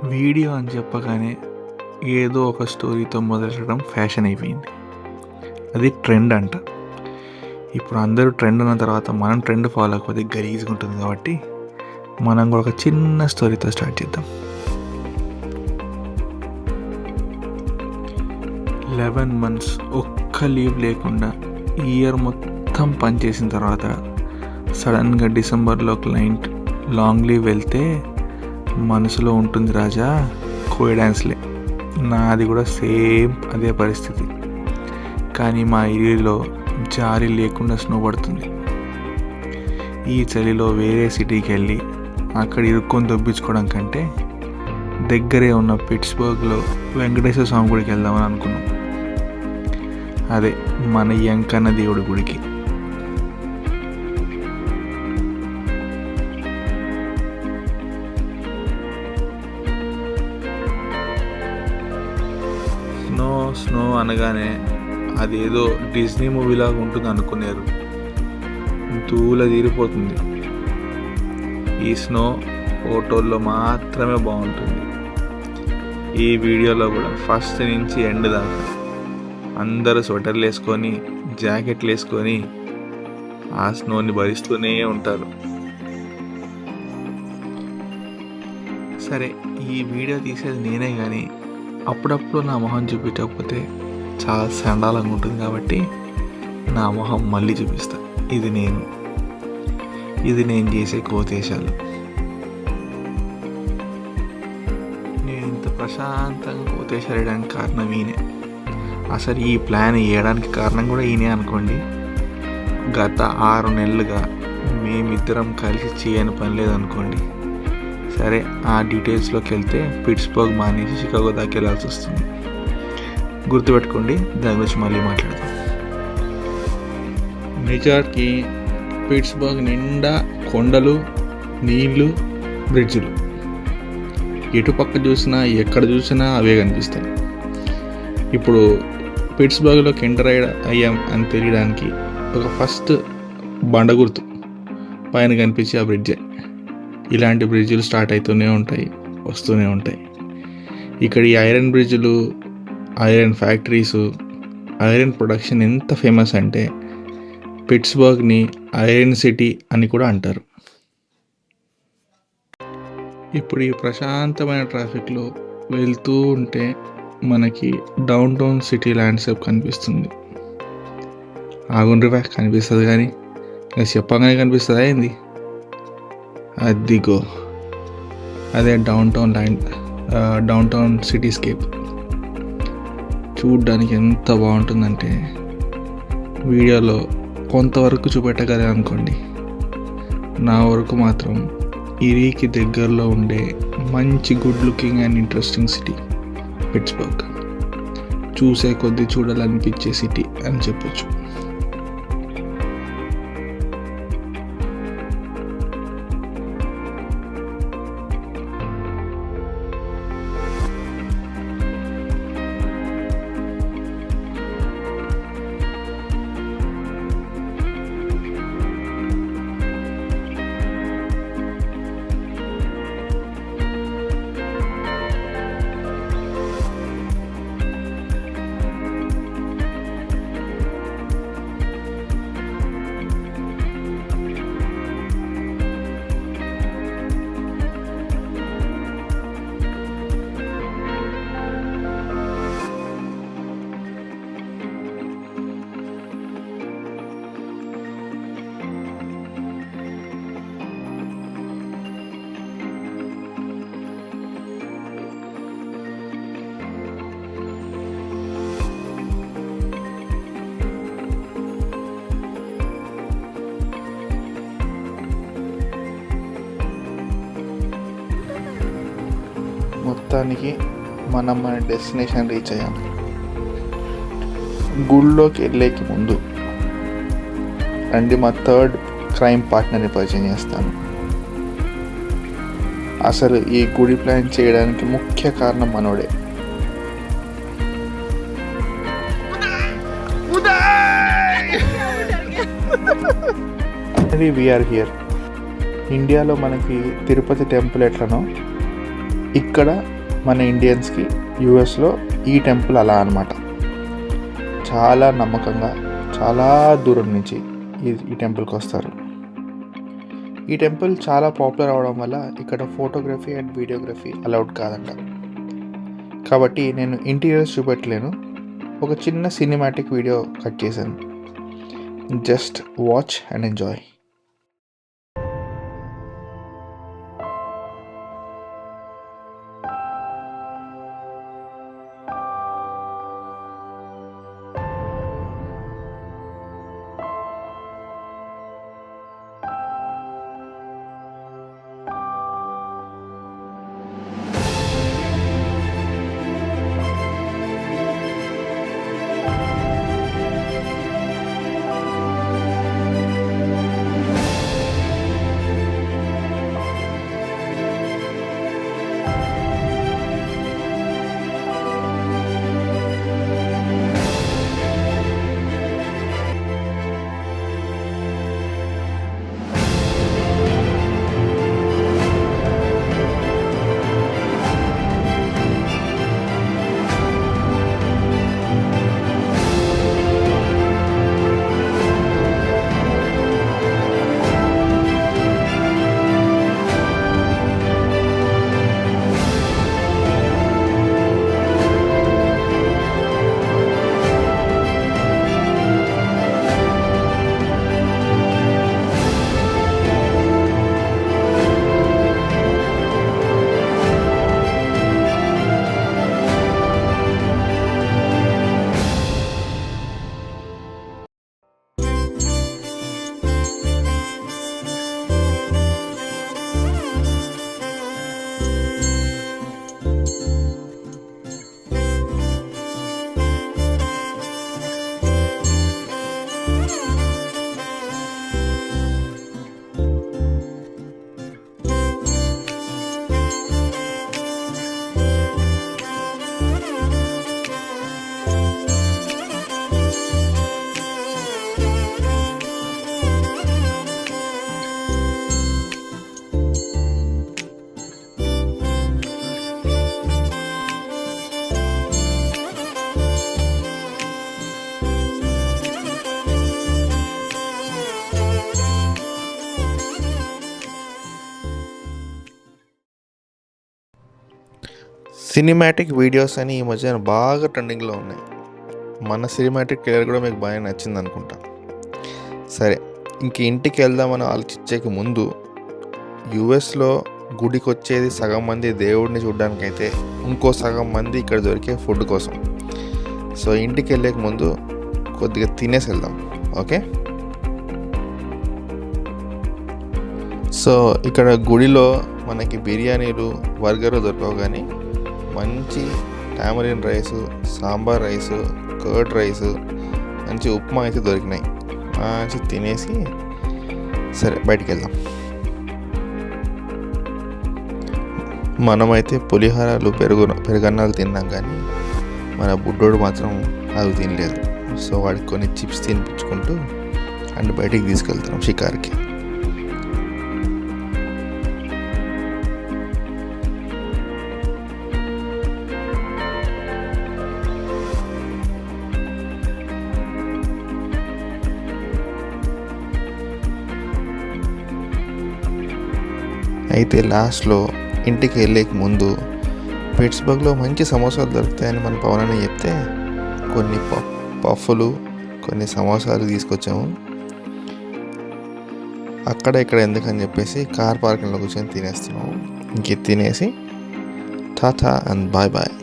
Video అని చెప్పగానే ఏదో ఒక స్టోరీతో మొదలెట్టడం ఫ్యాషన్ అయిపోయింది. అది ట్రెండ్ అంట. ఇప్పుడు అందరూ ట్రెండ్ అన్న తర్వాత మనం ట్రెండ్ ఫాలో అవ్వకపోతే గలీజ్గా ఉంటుంది. కాబట్టి మనం కూడా ఒక చిన్న స్టోరీతో స్టార్ట్ చేద్దాం. 11 months ఒక్క లీవ్ లేకుండా ఇయర్ మొత్తం పనిచేసిన తర్వాత సడన్గా డిసెంబర్లో క్లయింట్ లాంగ్ లీవ్ వెళ్తే మనసులో ఉంటుంది రాజా కోయి డ్యాన్స్లే. నాది కూడా సేమ్ అదే పరిస్థితి. కానీ మా ఏరియాలో జారీ లేకుండా స్నో పడుతుంది. ఈ చలిలో వేరే సిటీకి వెళ్ళి అక్కడ ఇరుక్కొని దొబ్బించుకోవడం కంటే దగ్గరే ఉన్న పిట్స్బర్గ్లో వెంకటేశ్వర స్వామి గుడికి వెళ్దామని అనుకున్నాం. అదే మన యంకన్న దేవుడి గుడికి. స్నో అనగానే అదేదో డిజ్నీ మూవీలాగా ఉంటుంది అనుకున్నారు. దూల తీరిపోతుంది. ఈ స్నో ఫోటోల్లో మాత్రమే బాగుంటుంది. ఈ వీడియోలో కూడా ఫస్ట్ నుంచి ఎండ్ దాకా అందరూ స్వెటర్లు వేసుకొని జాకెట్లు వేసుకొని ఆ స్నోని భరిస్తూనే ఉంటారు. సరే, ఈ వీడియో తీసేది నేనే కానీ అప్పుడప్పుడు నా మొహం చూపించకపోతే చాలా సండాలంగా ఉంటుంది. కాబట్టి నా మొహం మళ్ళీ చూపిస్తా. ఇది నేను చేసే కోతేశాలు. నేను ఇంత ప్రశాంతంగా కోతేశాలు వేయడానికి కారణం ఈయనే. అసలు ఈ ప్లాన్ వేయడానికి కారణం కూడా ఈయనే అనుకోండి. గత 6 నెలలుగా మేమిద్దరం కలిసి చేయని పని లేదనుకోండి. సరే, ఆ డీటెయిల్స్లోకి వెళ్తే పిట్స్బర్గ్ మానేసి చికాగో దాకా వెళ్ళాల్సి వస్తుంది. గుర్తుపెట్టుకోండి, దాని గురించి మళ్ళీ మాట్లాడదాం. నిజానికి పిట్స్బర్గ్ నిండా కొండలు, నీళ్లు, బ్రిడ్జులు. ఎటుపక్క చూసినా ఎక్కడ చూసినా అవే కనిపిస్తాయి. ఇప్పుడు పిట్స్బర్గ్లోకి ఎంటర్ అయ్యాం అని తెలియడానికి ఒక ఫస్ట్ బండ గుర్తు పైన కనిపించే ఆ బ్రిడ్జే. ఇలాంటి బ్రిడ్జులు స్టార్ట్ అవుతూనే ఉంటాయి, వస్తూనే ఉంటాయి. ఇక్కడ ఈ ఐరన్ బ్రిడ్జులు, ఐరన్ ఫ్యాక్టరీసు, ఐరన్ ప్రొడక్షన్ ఎంత ఫేమస్ అంటే పిట్స్బర్గ్ని ఐరన్ సిటీ అని కూడా అంటారు. ఇప్పుడు ఈ ప్రశాంతమైన ట్రాఫిక్లో వెళ్తూ ఉంటే మనకి డౌన్ టౌన్ సిటీ ల్యాండ్స్కేప్ కనిపిస్తుంది. ఆగుండ్రివా కనిపిస్తుంది, కానీ ఇలా చెప్పగానే కనిపిస్తుందా ఏంది? అదిగో అదే డౌన్ టౌన్ సిటీస్కేప్. చూడ్డానికి ఎంత బాగుంటుందంటే వీడియోలో కొంతవరకు చూపెట్టగలే అనుకోండి. నా వరకు మాత్రం ఇరికి దగ్గరలో ఉండే మంచి good looking and interesting city Pittsburgh. చూసే కొద్దీ చూడాలనిపించే సిటీ అని చెప్పొచ్చు. మొత్తానికి మనం మన డెస్టినేషన్ రీచ్ అయ్యాం. గుళ్ళోకి వెళ్ళేకి ముందు రండి మా థర్డ్ క్రైమ్ పార్ట్నర్ని పరిచయం చేస్తాను. అసలు ఈ గుడి ప్లాన్ చేయడానికి ముఖ్య కారణం మనోడే. We are here. ఇండియాలో మనకి తిరుపతి టెంపుల్ ఎట్లనో ఇక్కడ మన ఇండియన్స్కి యూఎస్లో ఈ టెంపుల్ అలా అన్నమాట. చాలా నమ్మకంగా చాలా దూరం నుంచి ఈ టెంపుల్కి వస్తారు. ఈ టెంపుల్ చాలా పాపులర్ అవడం వల్ల ఇక్కడ ఫోటోగ్రఫీ అండ్ వీడియోగ్రఫీ అలౌడ్ కాదంట. కాబట్టి నేను ఇంటీరియర్స్ చూపెట్టలేను, ఒక చిన్న సినిమాటిక్ వీడియో కట్ చేశాను. Just watch and enjoy. Cinematic videos అని ఈ మధ్యన బాగా ట్రెండింగ్లో ఉన్నాయి. మన సినిమాటిక్ ట్రైలర్ కూడా మీకు బాగా నచ్చింది అనుకుంటా. సరే, ఇంక ఇంటికి వెళ్దామని ఆలోచించేకి ముందు యుఎస్లో గుడికి వచ్చేది సగం మంది దేవుడిని చూడడానికైతే, ఇంకో సగం మంది ఇక్కడ దొరికే ఫుడ్ కోసం. సో ఇంటికి వెళ్ళేక ముందు కొద్దిగా తినేసి వెళ్దాం, ఓకే? సో ఇక్కడ గుడిలో మనకి బిర్యానీలు, బర్గర్లు దొరకవు, కానీ మంచి tamarind rice, sambar rice, curd rice, మంచి ఉప్మా అయితే దొరికినాయి. మంచి తినేసి సరే బయటికి వెళ్దాం. మనమైతే పులిహోరలు, పెరుగన్నాలు తిన్నాం, కానీ మన బుడ్డోడు మాత్రం అవి తినలేదు. సో వాడికి కొన్ని చిప్స్ తినిపించుకుంటూ అండ్ బయటికి తీసుకెళ్తున్నాం షికార్కి. అయితే లాస్ట్లో ఇంటికి వెళ్ళేక ముందు పిట్స్బర్గ్లో మంచి సమోసాలు దొరుకుతాయని మన పవన్ చెప్తే కొన్ని పఫ్ఫులు, కొన్ని సమోసాలు తీసుకొచ్చాము. అక్కడ ఇక్కడ ఎందుకని చెప్పేసి కార్ పార్కింగ్లో కూర్చొని తినేస్తున్నాము. ఇంక తినేసి టాటా అండ్ బాయ్ బాయ్.